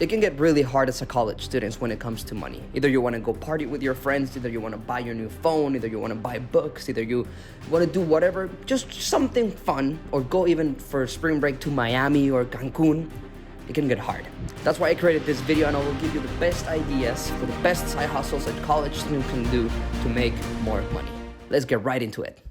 It can get really hard as a college student when it comes to money. Either you want to go party with your friends, either you want to buy your new phone, either you want to buy books, either you want to do whatever, just something fun, or go even for spring break to Miami or Cancun. It can get hard. That's why I created this video, and I will give you the best ideas for the best side hustles that college students can do to make more money. Let's get right into it.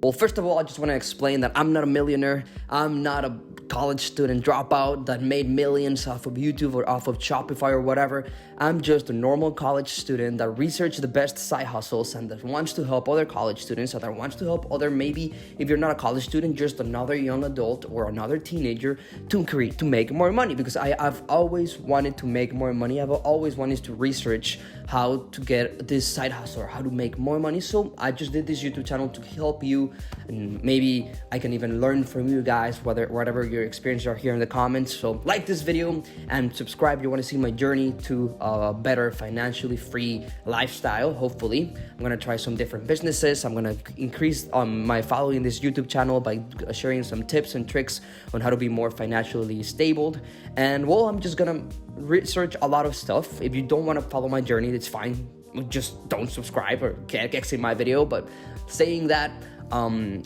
Well, first of all, I just want to explain that I'm not a millionaire. I'm not a college student dropout that made millions off of YouTube or off of Shopify or whatever. I'm just a normal college student that researched the best side hustles and that wants to help other college students, or that wants to help other, maybe if you're not a college student, just another young adult or another teenager to make more money, because I've always wanted to make more money. I've always wanted to research how to get this side hustle or how to make more money. So I just did this YouTube channel to help you, and maybe I can even learn from you guys, whatever your experiences are here in the comments. So like this video and subscribe. You want to see my journey to a better financially free lifestyle. Hopefully I'm gonna try some different businesses. I'm gonna increase my following this YouTube channel by sharing some tips and tricks on how to be more financially stable. And well, I'm just gonna research a lot of stuff. If you don't want to follow my journey, it's fine. Just don't subscribe or can't exit my video. But saying that,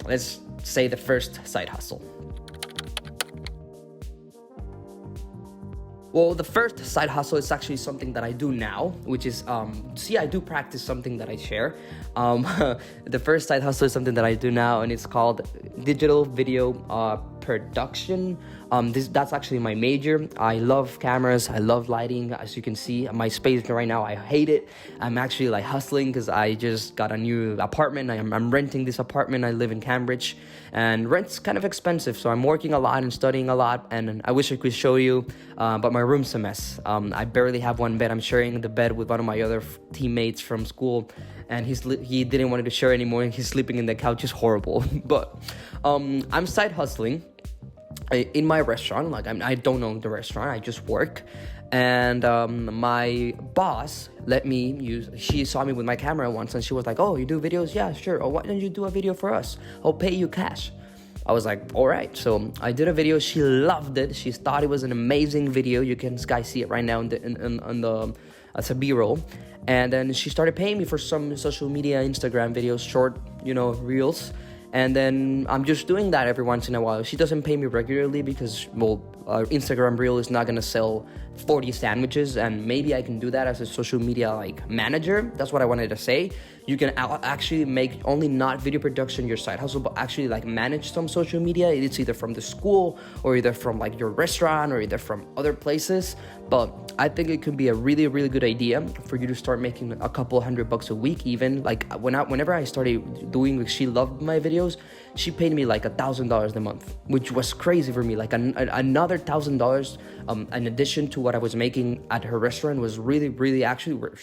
let's say the first side hustle. Well, the first side hustle is actually something that I do now, which is, I do practice something that I share. The first side hustle is something that I do now, and it's called digital video production. That's actually my major. I love cameras. I love lighting. As you can see, my space right now, I hate it. I'm actually like hustling because I just got a new apartment. I'm renting this apartment. I live in Cambridge, and rent's kind of expensive. So I'm working a lot and studying a lot, and I wish I could show you, but my room's a mess. I barely have one bed. I'm sharing the bed with one of my other teammates from school, and he didn't want to share anymore, and he's sleeping in the couch. It's horrible. But I'm side hustling in my restaurant. Like, I don't own the restaurant, I just work. And my boss let me use, she saw me with my camera once, and she was like, "Oh, you do videos? Yeah, sure. Oh, why don't you do a video for us? I'll pay you cash." I was like, all right. So I did a video. She loved it. She thought it was an amazing video. You can guys see it right now in the as a B-roll. And then she started paying me for some social media, Instagram videos, short, reels. And then I'm just doing that every once in a while. She doesn't pay me regularly because, Instagram reel is not gonna sell 40 sandwiches, and maybe I can do that as a social media manager. That's what I wanted to say. You can actually make only not video production your side hustle, but actually manage some social media. It's either from the school or either from your restaurant or either from other places. But I think it could be a really, really good idea for you to start making a couple $100 a week. Even whenever I started doing, she loved my videos. She paid me $1,000 a month, which was crazy for me. Another $1,000 in addition to what I was making at her restaurant was really, really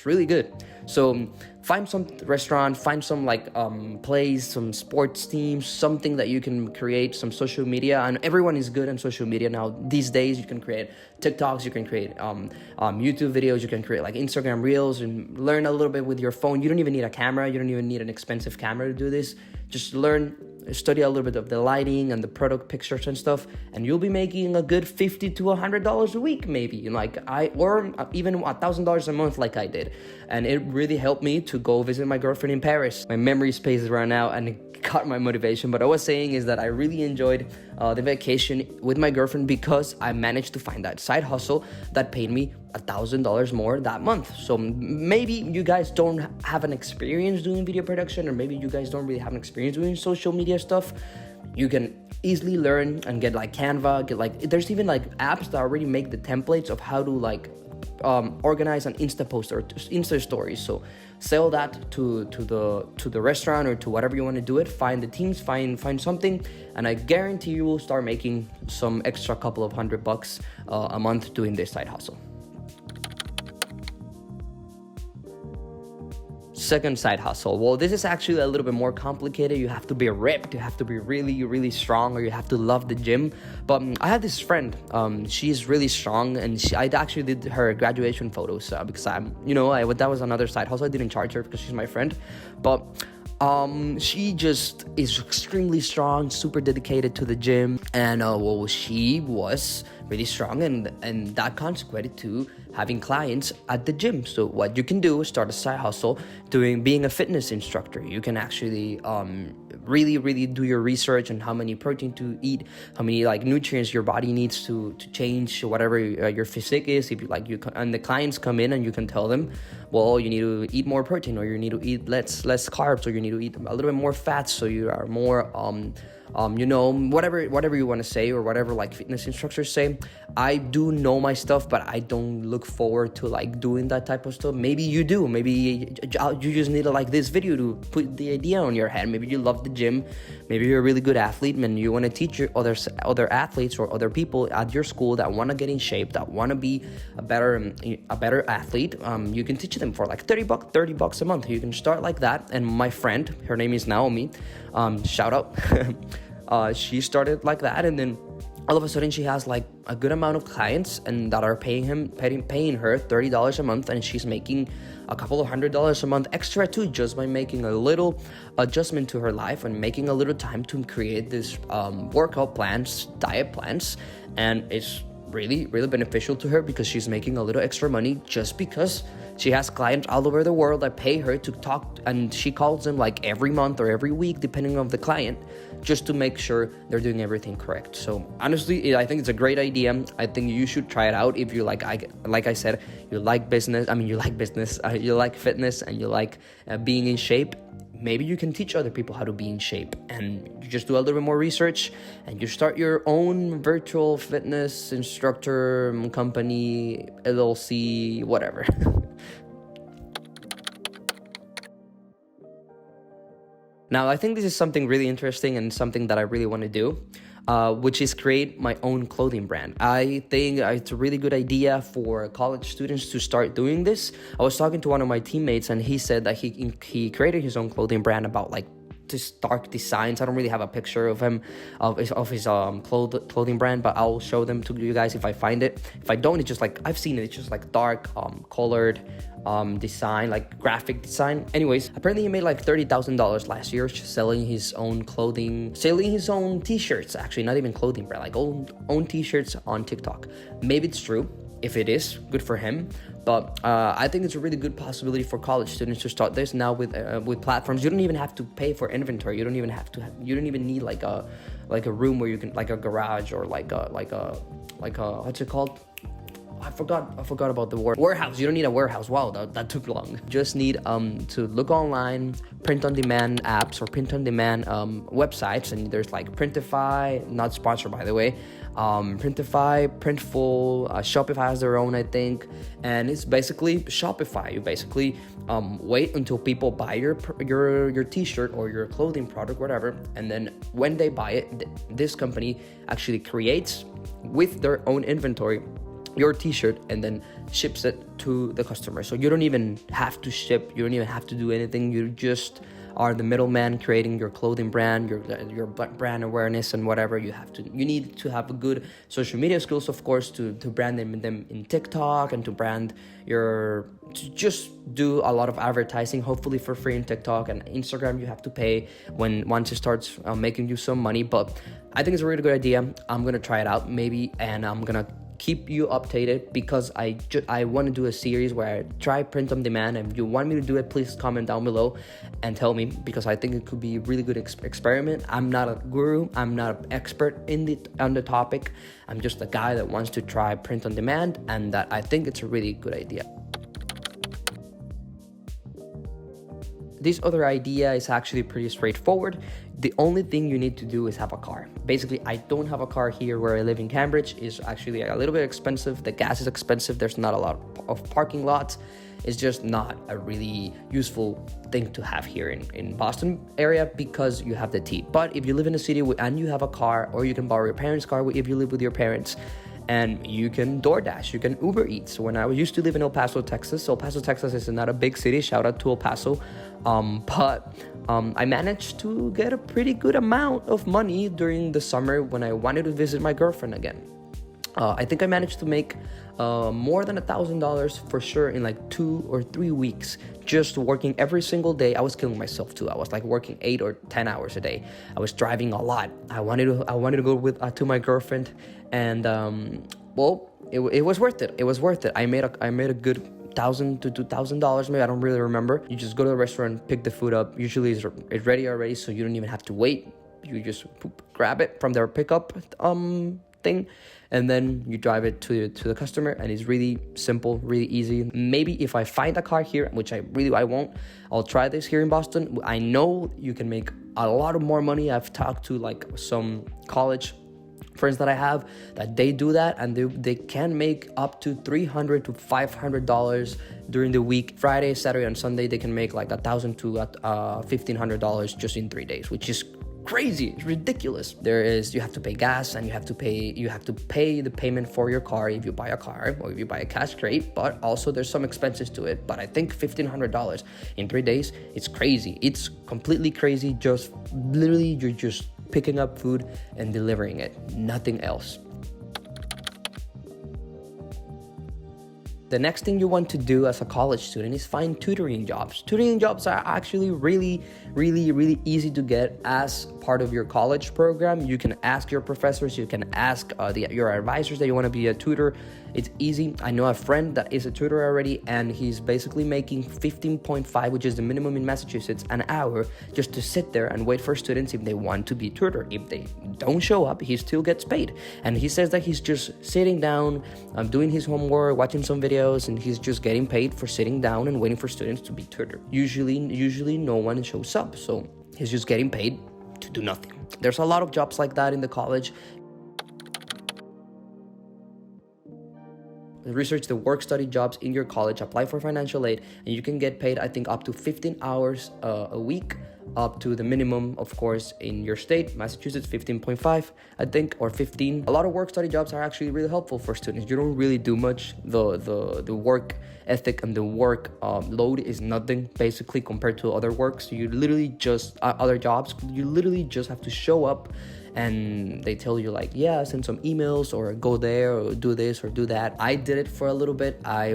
really good. So find some restaurant, find some plays, some sports teams, something that you can create, some social media. And everyone is good on social media now. These days you can create TikToks, you can create YouTube videos, you can create Instagram reels, and learn a little bit with your phone. You don't even need a camera. You don't even need an expensive camera to do this. Just study a little bit of the lighting and the product pictures and stuff, and you'll be making a good $50 to $100 a week, maybe, or even $1,000 a month, like I did. And it really helped me to go visit my girlfriend in Paris. My memory space is run out, and it cut my motivation. But I was saying is that I really enjoyed the vacation with my girlfriend because I managed to find that side hustle that paid me $1,000 more that month. So maybe you guys don't have an experience doing video production, or maybe you guys don't really have an experience doing social media stuff. You can easily learn and get Canva, there's even apps that already make the templates of how to organize an Insta post or Insta stories. So sell that to the restaurant or to whatever you want to do it. Find the teams, find something, and I guarantee you will start making some extra couple of $100 a month doing this side hustle. Second side hustle. Well, this is actually a little bit more complicated. You have to be ripped, you have to be really, really strong, or you have to love the gym. But I have this friend, she's really strong, and I actually did her graduation photos because that was another side hustle. I didn't charge her because she's my friend. But She just is extremely strong, super dedicated to the gym, and well, she was really strong, and that consequented to having clients at the gym. So what you can do is start a side hustle being a fitness instructor. You can actually really do your research on how many protein to eat, how many like nutrients your body needs to change whatever your physique is. If you like, and the clients come in and you can tell them, well, you need to eat more protein, or you need to eat less carbs, or you need to eat a little bit more fats, so you are more whatever you want to say, or whatever like fitness instructors say. I do know my stuff, but I don't look forward to like doing that type of stuff. Maybe you do. Maybe you just need to like this video to put the idea on your head. Maybe you love the gym. Maybe you're a really good athlete and you want to teach your other athletes or other people at your school that want to get in shape, that want to be a better athlete. You can teach them for like $30 a month. You can start like that. And my friend, her name is Naomi, shout out. She started like that, and then all of a sudden she has like a good amount of clients and that are paying her $30 a month, and she's making a couple of $100 a month extra too, just by making a little adjustment to her life and making a little time to create this workout plans, diet plans. And it's really beneficial to her because she's making a little extra money just because she has clients all over the world that pay her to talk, and she calls them like every month or every week depending on the client, just to make sure they're doing everything correct. So honestly, I think it's a great idea. I think you should try it out if you like I said, you like business, you like fitness, and you like being in shape. Maybe you can teach other people how to be in shape, and you just do a little bit more research and you start your own virtual fitness instructor company, LLC, whatever. Now, I think this is something really interesting and something that I really want to do, which is create my own clothing brand. I think it's a really good idea for college students to start doing this. I was talking to one of my teammates, and he said that he created his own clothing brand about like just dark designs. I don't really have a picture of him of his clothing brand, but I'll show them to you guys if I find it. If I don't, it's just like I've seen it. It's just like dark colored design, like graphic design. Anyways, apparently he made like $30,000 last year selling his own clothing, selling his own t-shirts. Actually, not even clothing brand, like own t-shirts on TikTok. Maybe it's true. If it is, good for him. But I think it's a really good possibility for college students to start this now with platforms. You don't even have to pay for inventory. You don't even need like a room where you can, like a garage, or like a what's it called? I forgot about the word. Warehouse. You don't need a warehouse. Wow, that took long. Just need to look online, print on demand apps, or print on demand websites. And there's like Printify, not sponsored by the way. Printify, Printful, Shopify has their own, I think. And it's basically Shopify. You basically wait until people buy your t-shirt or your clothing product, whatever, and then when they buy it, this company actually creates with their own inventory your t-shirt and then ships it to the customer. So you don't even have to ship, you don't even have to do anything. You just are the middleman creating your clothing brand, your brand awareness and whatever. You need to have a good social media skills, of course, to brand them in TikTok, and to just do a lot of advertising, hopefully for free in TikTok. And Instagram you have to pay once it starts making you some money. But I think it's a really good idea. I'm gonna try it out maybe, and I'm gonna keep you updated, because I want to do a series where I try print on demand. And if you want me to do it, please comment down below and tell me, because I think it could be a really good experiment. I'm not a guru, I'm not an expert on the topic. I'm just a guy that wants to try print on demand, and that I think it's a really good idea. This other idea is actually pretty straightforward. The only thing you need to do is have a car. Basically, I don't have a car here where I live in Cambridge. It's actually a little bit expensive. The gas is expensive. There's not a lot of parking lots. It's just not a really useful thing to have here in Boston area, because you have the T. But if you live in a city and you have a car, or you can borrow your parents' car if you live with your parents, and you can DoorDash, you can Uber Eats. When I used to live in El Paso, Texas is not a big city. Shout out to El Paso. But I managed to get a pretty good amount of money during the summer when I wanted to visit my girlfriend again. I think I managed to make more than $1,000 for sure in like 2 or 3 weeks, just working every single day. I was killing myself too. I was like working 8 or 10 hours a day. I was driving a lot. I wanted to go with to my girlfriend, and well, it was worth it. It was worth it. I made a good $1,000 to $2,000, maybe. I don't really remember. You just go to the restaurant, pick the food up. Usually it's ready already, so you don't even have to wait. You just grab it from their pickup thing, and then you drive it to the customer, and it's really simple, really easy. Maybe if I find a car here, which I won't, I'll try this here in Boston. I know you can make a lot of more money. I've talked to like some college friends that I have that they do that, and they can make up to $300 to $500 during the week. Friday, Saturday, and Sunday they can make like $1,000 to $1,500 just in 3 days, which is crazy. It's ridiculous. You have to pay gas, and you have to pay the payment for your car if you buy a car or if you buy a cash crate, but also there's some expenses to it. But I think $1,500 in 3 days, it's crazy. It's completely crazy. Just literally, you're just picking up food and delivering it, nothing else. The next thing you want to do as a college student is find tutoring jobs. Tutoring jobs are actually really easy to get as part of your college program. You can ask your professors, you can ask your advisors that you want to be a tutor. It's easy. I know a friend that is a tutor already, and he's basically making 15.5, which is the minimum in Massachusetts, an hour, just to sit there and wait for students if they want to be tutored. If they don't show up, he still gets paid. And he says that he's just sitting down, doing his homework, watching some videos, and he's just getting paid for sitting down and waiting for students to be tutored. Usually no one shows up, so he's just getting paid to do nothing. There's a lot of jobs like that in the college. Research the work-study jobs in your college, apply for financial aid, and you can get paid, I think, up to 15 hours a week, up to the minimum, of course, in your state, Massachusetts, 15.5, I think, or 15. A lot of work-study jobs are actually really helpful for students. You don't really do much. The work ethic and the work load is nothing, basically, compared to other works. You literally just, other jobs, you literally just have to show up, and they tell you like, yeah, send some emails or go there or do this or do that. I did it for a little bit. I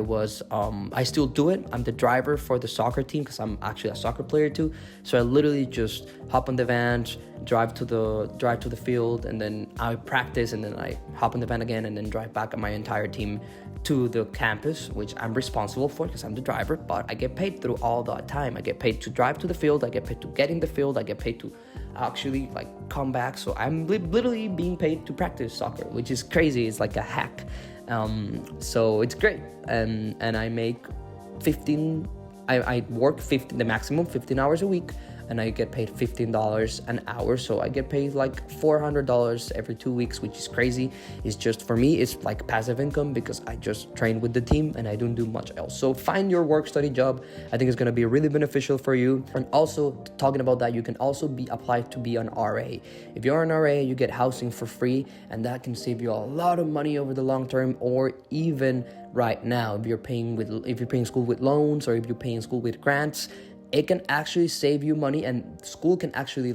still do it. I'm the driver for the soccer team because I'm actually a soccer player too. So I literally just hop on the van, drive to the field, and then I practice, and then I hop on the van again, and then drive back my entire team to the campus, which I'm responsible for because I'm the driver, but I get paid through all that time. I get paid to drive to the field, I get paid to get in the field, I get paid to actually like come back. So I'm literally being paid to practice soccer, which is crazy. It's like a hack. So it's great. And I make 15, I work 15, the maximum 15 hours a week, and I get paid $15 an hour. So I get paid like $400 every 2 weeks, which is crazy. It's just, for me, it's like passive income because I just train with the team and I don't do much else. So find your work-study job. I think it's going to be really beneficial for you. And also, talking about that, you can also be applied to be an RA. If you're an RA, you get housing for free, and that can save you a lot of money over the long term, or even right now, if you're paying school with loans, or if you're paying school with grants, it can actually save you money, and school can actually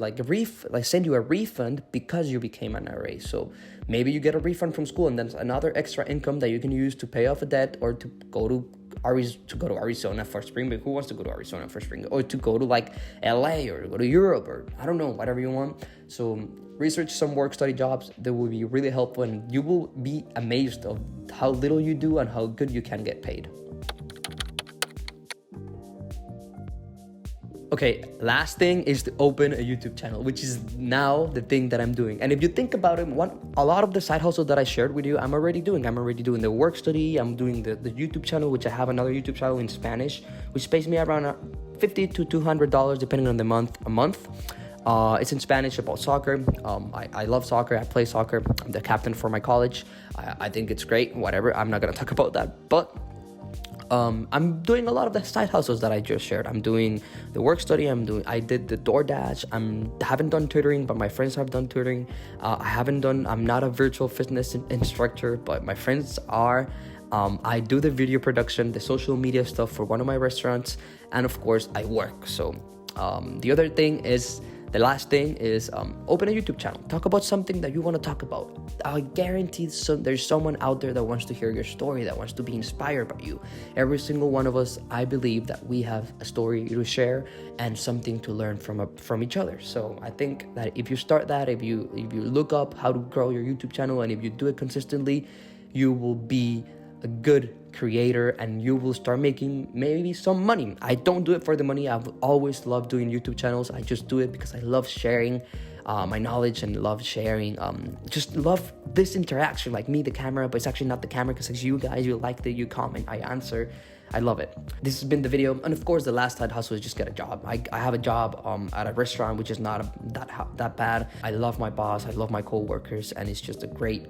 send you a refund because you became an RA. So maybe you get a refund from school, and then another extra income that you can use to pay off a debt, or to go to Arizona for spring break. Who wants to go to Arizona for spring break? Or to go to like LA, or go to Europe, or I don't know, whatever you want. So research some work-study jobs. That will be really helpful, and you will be amazed of how little you do and how good you can get paid. Okay, last thing is to open a YouTube channel, which is now the thing that I'm doing. And if you think about it, a lot of the side hustles that I shared with you, I'm already doing the work study. I'm doing the YouTube channel, which I have another YouTube channel in Spanish, which pays me around $50 to $200 depending on the month. It's in Spanish, about soccer. I love soccer. I play soccer. I'm the captain for my college. I think it's great. Whatever. I'm not gonna talk about that, but I'm doing a lot of the side hustles that I just shared. I'm doing the work study. I did the DoorDash. Haven't done tutoring, but my friends have done tutoring. I'm not a virtual fitness instructor, but my friends are. I do the video production, the social media stuff for one of my restaurants, and of course I work. So the other thing is The last thing is open a YouTube channel. Talk about something that you want to talk about. I guarantee there's someone out there that wants to hear your story, that wants to be inspired by you. Every single one of us, I believe that we have a story to share and something to learn from each other. So I think that if you start that, if you look up how to grow your YouTube channel, and if you do it consistently, you will be a good creator and you will start making maybe some money. I don't do it for the money. I've always loved doing YouTube channels. I just do it because I love sharing my knowledge and love sharing, just love this interaction, like me, the camera, but it's actually not the camera, because it's you guys, you like it, you comment, I answer. I love it. This has been the video, and of course the last side hustle is just get a job. I have a job at a restaurant, which is not that bad. I love my boss, I love my co-workers, and it's just a great.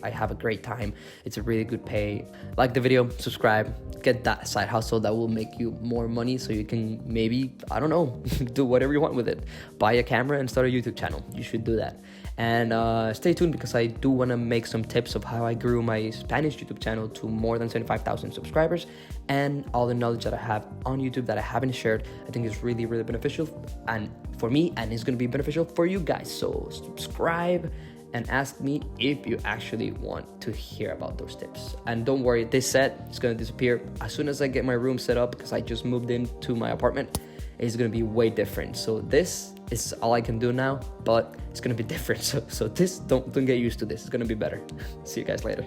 I have a great time. It's a really good pay. Like the video, subscribe, get that side hustle that will make you more money, so you can maybe, I don't know, do whatever you want with it. Buy a camera and start a YouTube channel. You should do that. And stay tuned, because I do want to make some tips of how I grew my Spanish YouTube channel to more than 75,000 subscribers, and all the knowledge that I have on YouTube that I haven't shared. I think is really beneficial, and for me, and it's going to be beneficial for you guys. So subscribe and ask me if you actually want to hear about those tips. And don't worry, this set is going to disappear as soon as I get my room set up, because I just moved into my apartment. It's going to be way different. So this is all I can do now, but it's going to be different. So this, don't get used to this. It's going to be better. See you guys later.